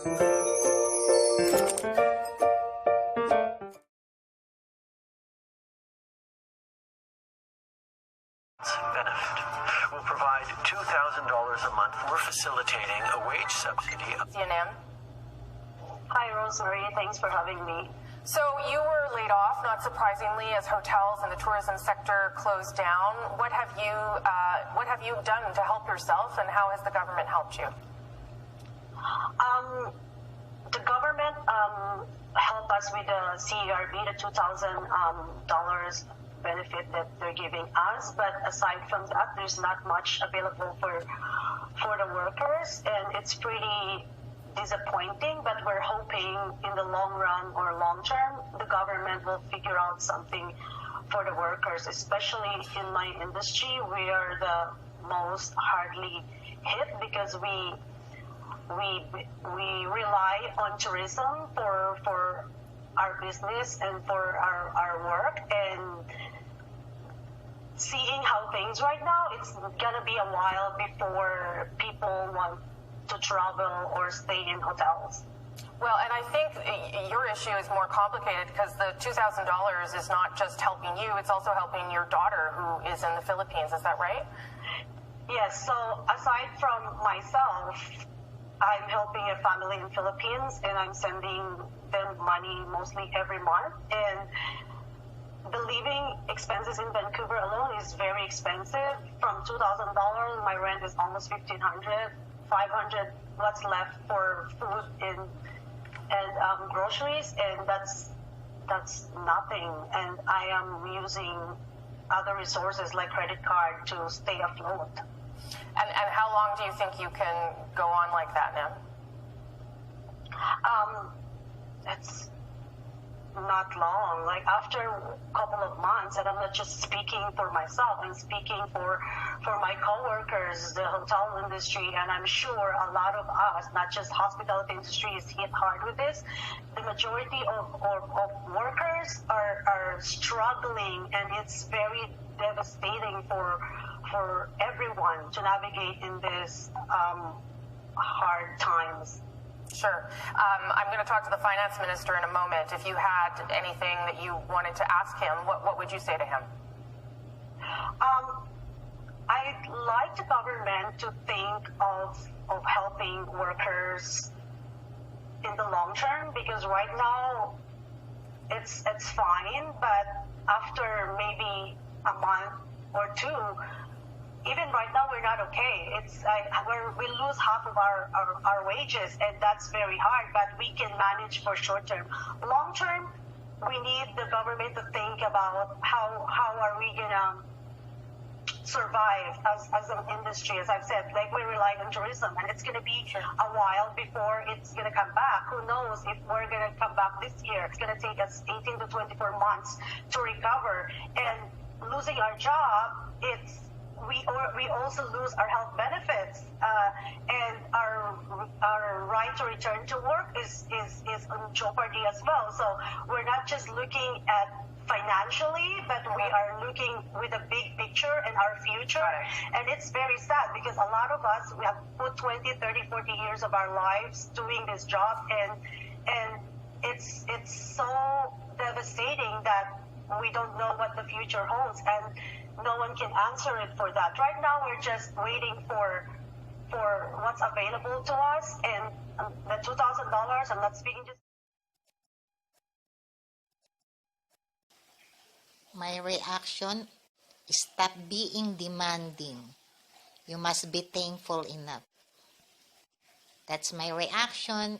Benefit will provide $2,000 a month for facilitating a wage subsidy. CNN. Hi, Rosemary. Thanks for having me. So you were laid off, not surprisingly, as hotels and the tourism sector closed down. What have you done to help yourself, and how has the government helped you? The government helped us with the CERB, the $2,000 benefit that they're giving us. But aside from that, there's not much available for the workers, and it's pretty disappointing. But we're hoping in the long run or long term, the government will figure out something for the workers. Especially in my industry, we are the most hardly hit because we rely on tourism for our business and for our work. And seeing how things right now, it's gonna be a while before people want to travel or stay in hotels. Well, and I think your issue is more complicated because the $2,000 is not just helping you, it's also helping your daughter who is in the Philippines. Is that right? Yes, so aside from myself, I'm helping a family in Philippines, and I'm sending them money mostly every month. And the living expenses in Vancouver alone is very expensive. From $2,000, my rent is almost $1,500, $500. What's left for food and groceries, and that's nothing. And I am using other resources like credit card to stay afloat. And how long do you think you can go on like that now? It's not long. Like after a couple of months, and I'm not just speaking for myself, I'm speaking for my coworkers, the hotel industry, and I'm sure a lot of us, not just hospitality industry, is hit hard with this. The majority of workers are struggling, and it's very devastating for everyone to navigate in this hard times. Sure. I'm going to talk to the finance minister in a moment. If you had anything that you wanted to ask him, what would you say to him? I'd like the government to think of helping workers in the long term, because right now it's fine, but after maybe a month or two, even right now, we're not okay. We lose half of our wages, and that's very hard, but we can manage for short term. Long term, we need the government to think about how are we going to survive as an industry. As I've said, like, we rely on tourism, and it's going to be a while before it's going to come back. Who knows if we're going to come back this year. It's going to take us 18 to 24 months to recover. And losing our job, we also lose our health benefits, and our right to return to work is on jeopardy as well. So we're not just looking at financially, but we are looking with a big picture and our future. Right. And it's very sad because a lot of us, we have put 20, 30, 40 years of our lives doing this job, and it's so devastating that we don't know what the future holds, and no one can answer it for that. Right now, we're just waiting for what's available to us, and the $2,000, I'm not speaking just... My reaction is stop being demanding. You must be thankful enough. That's my reaction.